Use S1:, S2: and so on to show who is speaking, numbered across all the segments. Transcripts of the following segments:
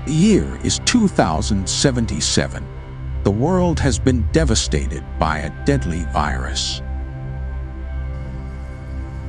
S1: The year is 2077. The world has been devastated by a deadly virus.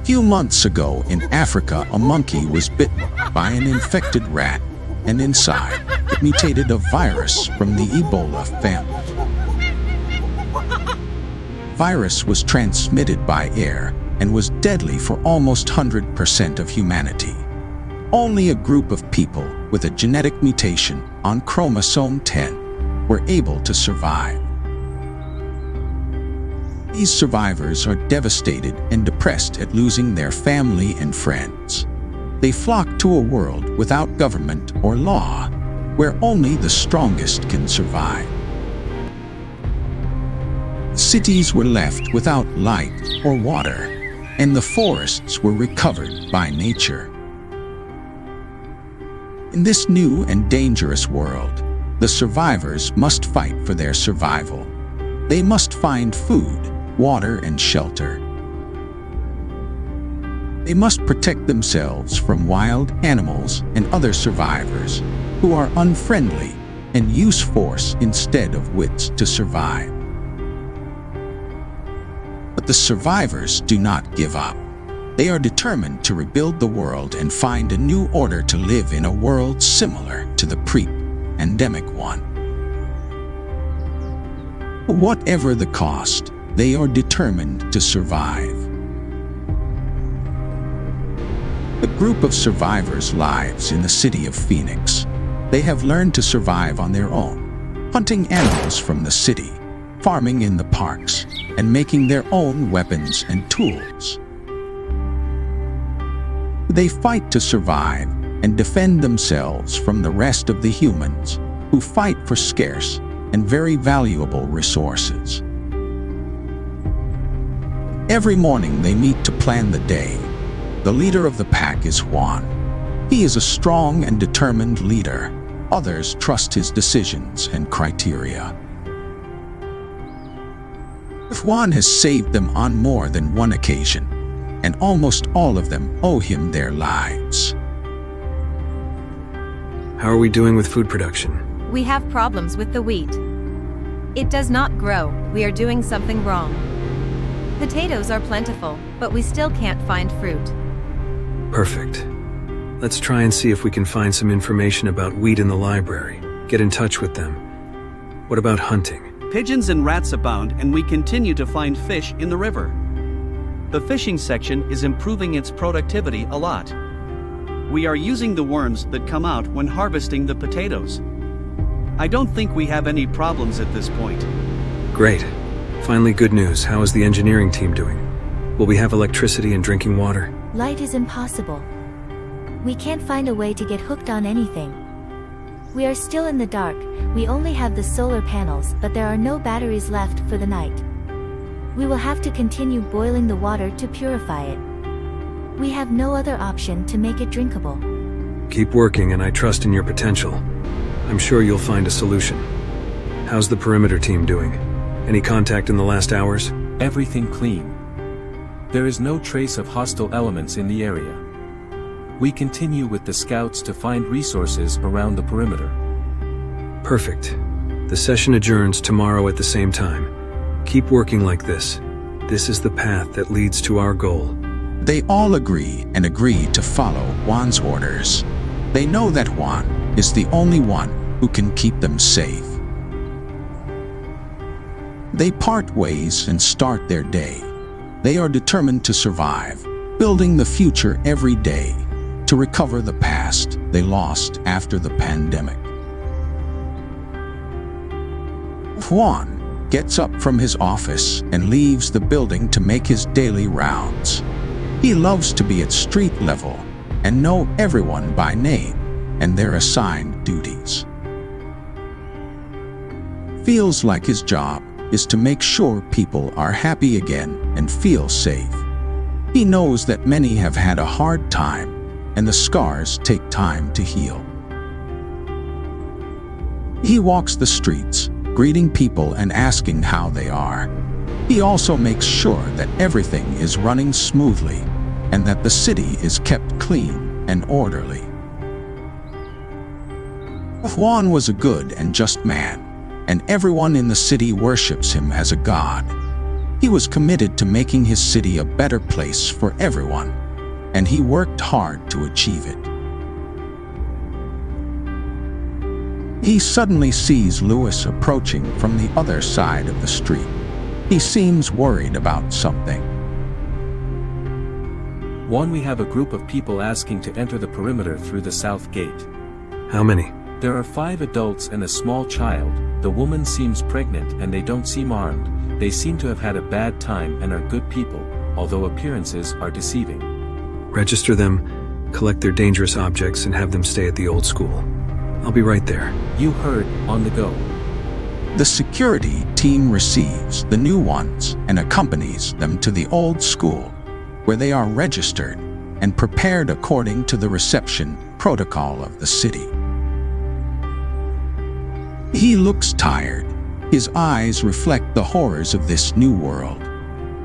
S1: A few months ago in Africa, a monkey was bitten by an infected rat, and inside it mutated a virus from the Ebola family. The virus was transmitted by air and was deadly for almost 100% of humanity. Only a group of people with a genetic mutation on chromosome 10 were able to survive. These survivors are devastated and depressed at losing their family and friends. They flock to a world without government or law, where only the strongest can survive. Cities were left without light or water, and the forests were recovered by nature. In this new and dangerous world, the survivors must fight for their survival. They must find food, water, and shelter. They must protect themselves from wild animals and other survivors who are unfriendly and use force instead of wits to survive. But the survivors do not give up. They are determined to rebuild the world and find a new order to live in a world similar to the pre-pandemic one. Whatever the cost, they are determined to survive. The group of survivors lives in the city of Phoenix. They have learned to survive on their own, hunting animals from the city, farming in the parks, and making their own weapons and tools. They fight to survive and defend themselves from the rest of the humans who fight for scarce and very valuable resources. Every morning they meet to plan the day. The leader of the pack is Juan. He is a strong and determined leader. Others trust his decisions and criteria. Juan has saved them on more than one occasion, and almost all of them owe him their lives.
S2: How are we doing with food production?
S3: We have problems with the wheat. It does not grow. We are doing something wrong. Potatoes are plentiful, but we still can't find fruit.
S2: Perfect. Let's try and see if we can find some information about wheat in the library. Get in touch with them. What about hunting?
S4: Pigeons and rats abound, and we continue to find fish in the river. The fishing section is improving its productivity a lot. We are using the worms that come out when harvesting the potatoes. I don't think we have any problems at this point.
S2: Great. Finally, good news. How is the engineering team doing? Will we have electricity and drinking water?
S5: Light is impossible. We can't find a way to get hooked on anything. We are still in the dark. We only have the solar panels, but there are no batteries left for the night. We will have to continue boiling the water to purify it. We have no other option to make it drinkable.
S2: Keep working, and I trust in your potential. I'm sure you'll find a solution. How's the perimeter team doing? Any contact in the last hours?
S6: Everything clean. There is no trace of hostile elements in the area. We continue with the scouts to find resources around the perimeter.
S2: Perfect. The session adjourns tomorrow at the same time. Keep working like this. This is the path that leads to our goal.
S1: They all agree to follow Juan's orders. They know that Juan is the only one who can keep them safe. They part ways and start their day. They are determined to survive, building the future every day, to recover the past they lost after the pandemic. Juan gets up from his office and leaves the building to make his daily rounds. He loves to be at street level and know everyone by name and their assigned duties. Feels like his job is to make sure people are happy again and feel safe. He knows that many have had a hard time and the scars take time to heal. He walks the streets, greeting people and asking how they are. He also makes sure that everything is running smoothly and that the city is kept clean and orderly. Juan was a good and just man, and everyone in the city worships him as a god. He was committed to making his city a better place for everyone, and he worked hard to achieve it. He suddenly sees Louis approaching from the other side of the street. He seems worried about something.
S6: Juan, we have a group of people asking to enter the perimeter through the south gate.
S2: How many?
S6: There are 5 adults and a small child. The woman seems pregnant and they don't seem armed. They seem to have had a bad time and are good people, although appearances are deceiving.
S2: Register them, collect their dangerous objects, and have them stay at the old school. I'll be right there.
S6: You heard, on the go.
S1: The security team receives the new ones and accompanies them to the old school, where they are registered and prepared according to the reception protocol of the city. He looks tired. His eyes reflect the horrors of this new world.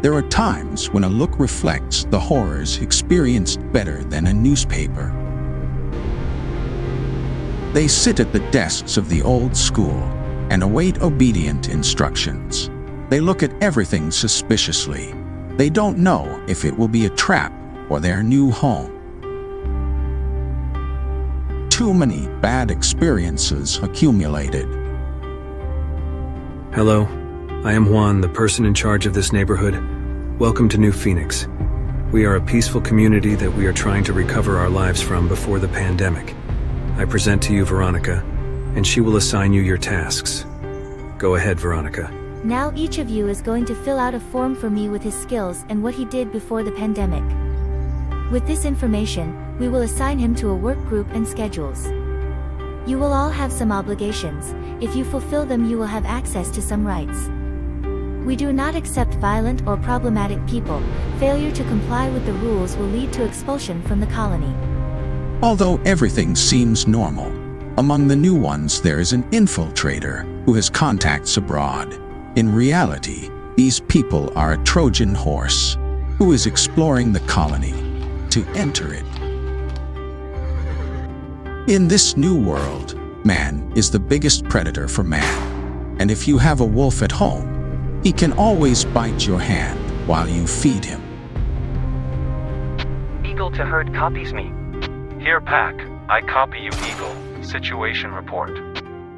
S1: There are times when a look reflects the horrors experienced better than a newspaper. They sit at the desks of the old school and await obedient instructions. They look at everything suspiciously. They don't know if it will be a trap or their new home. Too many bad experiences accumulated.
S2: Hello, I am Juan, the person in charge of this neighborhood. Welcome to New Phoenix. We are a peaceful community that we are trying to recover our lives from before the pandemic. I present to you Veronica, and she will assign you your tasks. Go ahead, Veronica.
S5: Now each of you is going to fill out a form for me with his skills and what he did before the pandemic. With this information, we will assign him to a work group and schedules. You will all have some obligations. If you fulfill them, you will have access to some rights. We do not accept violent or problematic people. Failure to comply with the rules will lead to expulsion from the colony.
S1: Although everything seems normal, among the new ones there is an infiltrator who has contacts abroad. In reality, these people are a Trojan horse who is exploring the colony to enter it. In this new world, man is the biggest predator for man, and if you have a wolf at home, he can always bite your hand while you feed him.
S7: Eagle to herd copies me.
S8: Here, Pack. I copy you, Eagle. Situation report.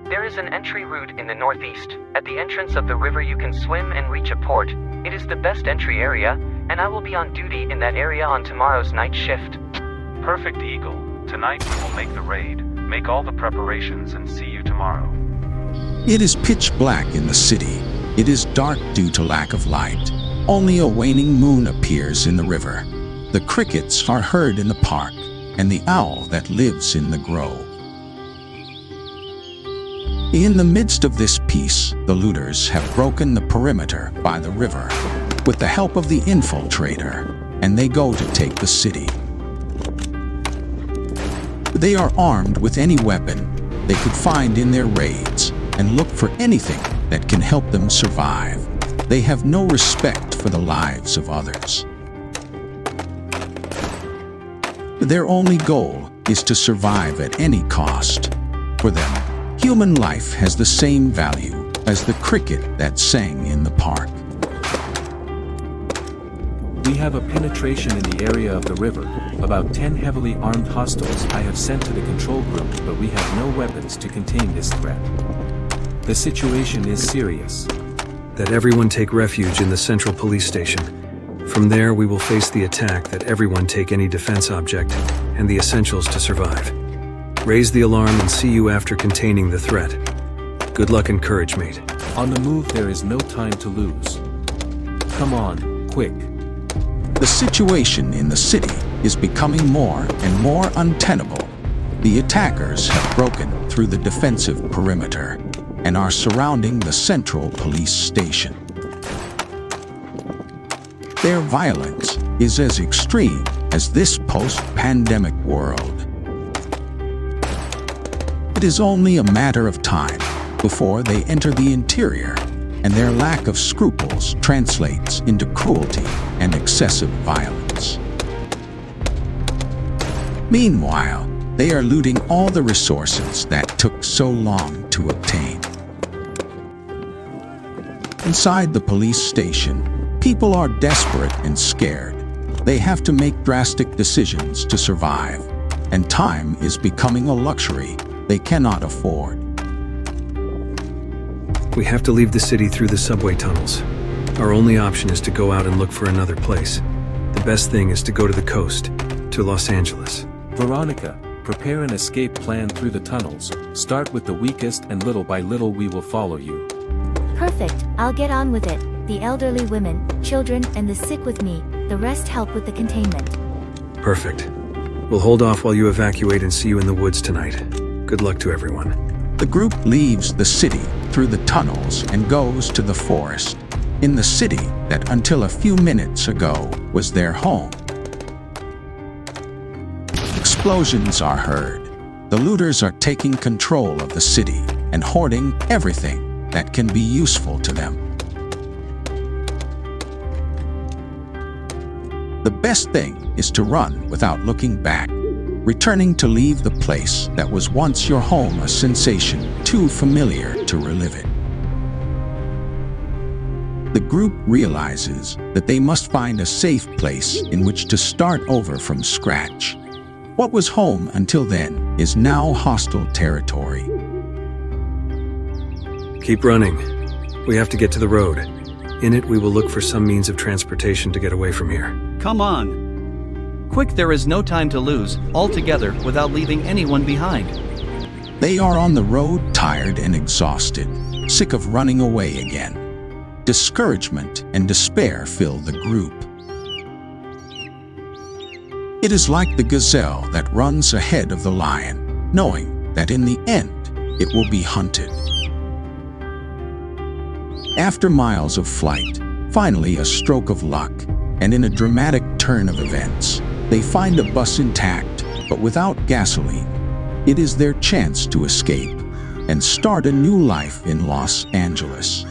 S7: There is an entry route in the northeast. At the entrance of the river you can swim and reach a port. It is the best entry area, and I will be on duty in that area on tomorrow's night shift.
S8: Perfect, Eagle. Tonight we will make the raid, make all the preparations, and see you tomorrow.
S1: It is pitch black in the city. It is dark due to lack of light. Only a waning moon appears in the river. The crickets are heard in the park, and the owl that lives in the grove. In the midst of this peace, the looters have broken the perimeter by the river with the help of the infiltrator, and they go to take the city. They are armed with any weapon they could find in their raids and look for anything that can help them survive. They have no respect for the lives of others. Their only goal is to survive at any cost. For them, human life has the same value as the cricket that sang in the park.
S6: We have a penetration in the area of the river. About 10 heavily armed hostiles I have sent to the control group, but we have no weapons to contain this threat. The situation is serious.
S2: That everyone take refuge in the central police station. From there, we will face the attack. That everyone take any defense object and the essentials to survive. Raise the alarm and see you after containing the threat. Good luck and courage, mate.
S6: On the move, there is no time to lose. Come on, quick.
S1: The situation in the city is becoming more and more untenable. The attackers have broken through the defensive perimeter and are surrounding the central police station. Their violence is as extreme as this post-pandemic world. It is only a matter of time before they enter the interior, and their lack of scruples translates into cruelty and excessive violence. Meanwhile, They are looting all the resources that took so long to obtain. Inside the police station, people are desperate and scared. They have to make drastic decisions to survive, and time is becoming a luxury they cannot afford.
S2: We have to leave the city through the subway tunnels. Our only option is to go out and look for another place. The best thing is to go to the coast, to Los Angeles.
S6: Veronica, prepare an escape plan through the tunnels. Start with the weakest and little by little we will follow you.
S5: Perfect, I'll get on with it. The elderly women, children, and the sick with me. The rest help with the containment.
S2: Perfect. We'll hold off while you evacuate and see you in the woods tonight. Good luck to everyone.
S1: The group leaves the city through the tunnels and goes to the forest, in the city that until a few minutes ago was their home. Explosions are heard. The looters are taking control of the city and hoarding everything that can be useful to them. The best thing is to run without looking back, returning to leave the place that was once your home a sensation too familiar to relive it. The group realizes that they must find a safe place in which to start over from scratch. What was home until then is now hostile territory.
S2: Keep running. We have to get to the road. In it, we will look for some means of transportation to get away from here.
S4: Come on. Quick, there is no time to lose, all together without leaving anyone behind.
S1: They are on the road, tired and exhausted, sick of running away again. Discouragement and despair fill the group. It is like the gazelle that runs ahead of the lion, knowing that in the end it will be hunted. After miles of flight, finally a stroke of luck, and in a dramatic turn of events, they find a bus intact, but without gasoline. It is their chance to escape and start a new life in Los Angeles.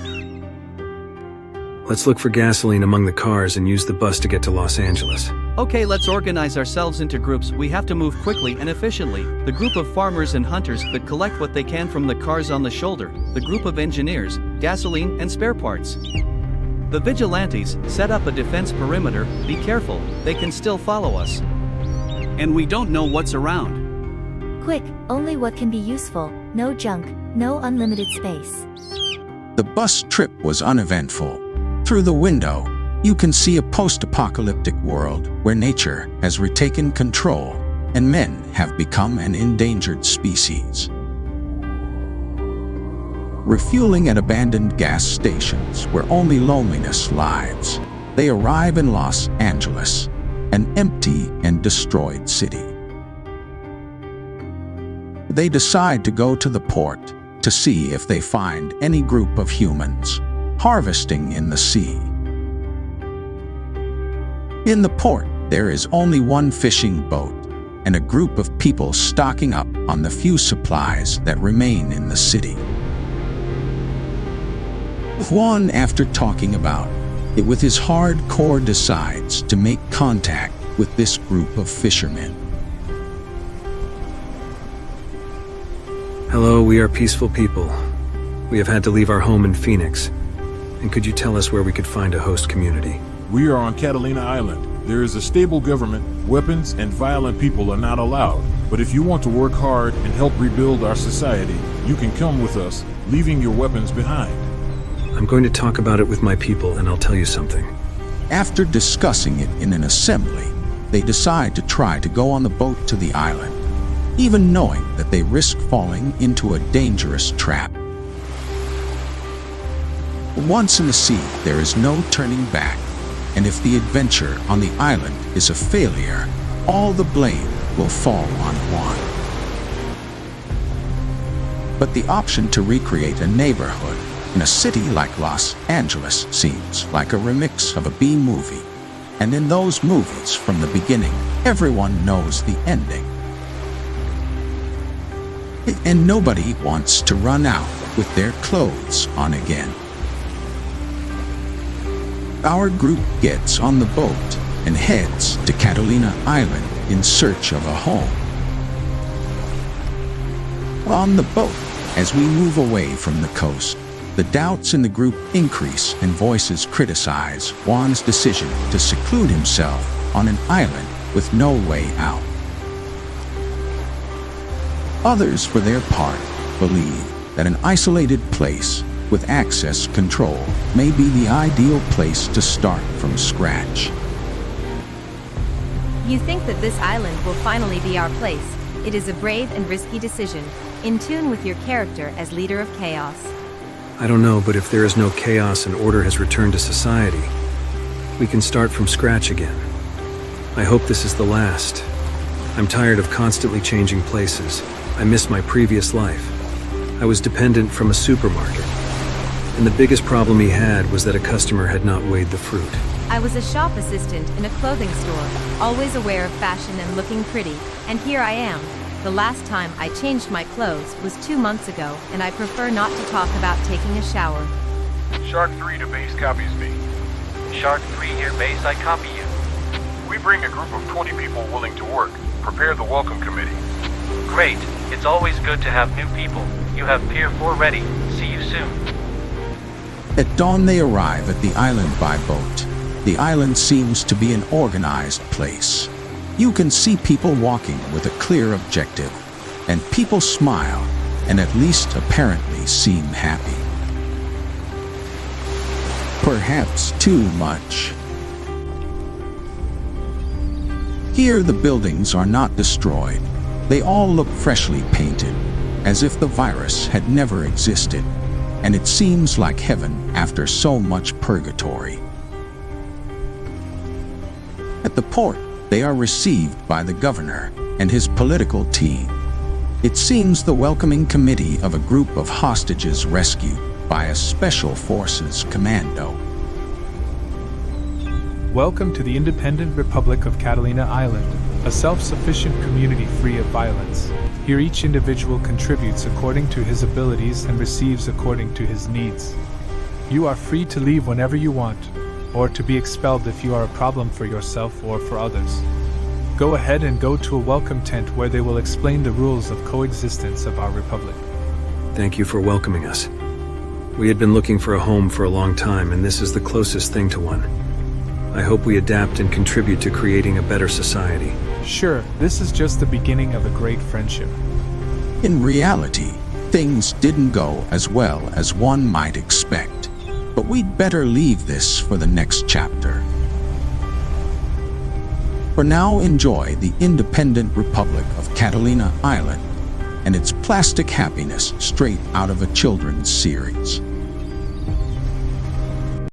S2: Let's look for gasoline among the cars and use the bus to get to Los Angeles.
S4: Okay, let's organize ourselves into groups. We have to move quickly and efficiently. The group of farmers and hunters that collect what they can from the cars on the shoulder. The group of engineers, gasoline and spare parts. The vigilantes set up a defense perimeter. Be careful, they can still follow us. And we don't know what's around.
S5: Quick, only what can be useful. No junk, no unlimited space.
S1: The bus trip was uneventful. Through the window, you can see a post-apocalyptic world where nature has retaken control and men have become an endangered species. Refueling at abandoned gas stations where only loneliness lives, they arrive in Los Angeles, an empty and destroyed city. They decide to go to the port to see if they find any group of humans harvesting in the sea. In the port, there is only one fishing boat and a group of people stocking up on the few supplies that remain in the city. Juan, after talking about it with his hard core, decides to make contact with this group of fishermen.
S2: Hello, we are peaceful people. We have had to leave our home in Phoenix. And could you tell us where we could find a host community?
S9: We are on Catalina Island. There is a stable government. Weapons and violent people are not allowed. But if you want to work hard and help rebuild our society, you can come with us, leaving your weapons behind.
S2: I'm going to talk about it with my people, and I'll tell you something.
S1: After discussing it in an assembly, they decide to try to go on the boat to the island, even knowing that they risk falling into a dangerous trap. Once in the sea, there is no turning back, and if the adventure on the island is a failure, all the blame will fall on Juan. But the option to recreate a neighborhood in a city like Los Angeles seems like a remix of a B-movie, and in those movies from the beginning, everyone knows the ending. And nobody wants to run out with their clothes on again. Our group gets on the boat and heads to Catalina Island in search of a home. On the boat, as we move away from the coast, the doubts in the group increase and voices criticize Juan's decision to seclude himself on an island with no way out. Others, for their part, believe that an isolated place with access control may be the ideal place to start from scratch.
S3: You think that this island will finally be our place. It is a brave and risky decision, in tune with your character as leader of chaos.
S2: I don't know, but if there is no chaos and order has returned to society, we can start from scratch again. I hope this is the last. I'm tired of constantly changing places. I miss my previous life. I was dependent from a supermarket, and the biggest problem he had was that a customer had not weighed the fruit.
S3: I was a shop assistant in a clothing store, always aware of fashion and looking pretty, and here I am. The last time I changed my clothes was 2 months ago, and I prefer not to talk about taking a shower.
S8: Shark 3 to base copies me.
S7: Shark 3 here, base, I copy you.
S8: We bring a group of 20 people willing to work. Prepare the welcome committee.
S7: Great. It's always good to have new people. You have Pier 4 ready. See you soon.
S1: At dawn they arrive at the island by boat. The island seems to be an organized place. You can see people walking with a clear objective, and people smile and at least apparently seem happy. Perhaps too much. Here the buildings are not destroyed. They all look freshly painted, as if the virus had never existed, and it seems like heaven after so much purgatory. At the port, they are received by the governor and his political team. It seems the welcoming committee of a group of hostages rescued by a special forces commando.
S10: Welcome to the independent Republic of Catalina Island, a self-sufficient community free of violence. Here each individual contributes according to his abilities and receives according to his needs. You are free to leave whenever you want, or to be expelled if you are a problem for yourself or for others. Go ahead and go to a welcome tent where they will explain the rules of coexistence of our republic.
S2: Thank you for welcoming us. We had been looking for a home for a long time, and this is the closest thing to one. I hope we adapt and contribute to creating a better society.
S10: Sure, this is just the beginning of a great friendship.
S1: In reality, things didn't go as well as one might expect. But we'd better leave this for the next chapter. For now, enjoy the independent Republic of Catalina Island and its plastic happiness straight out of a children's series.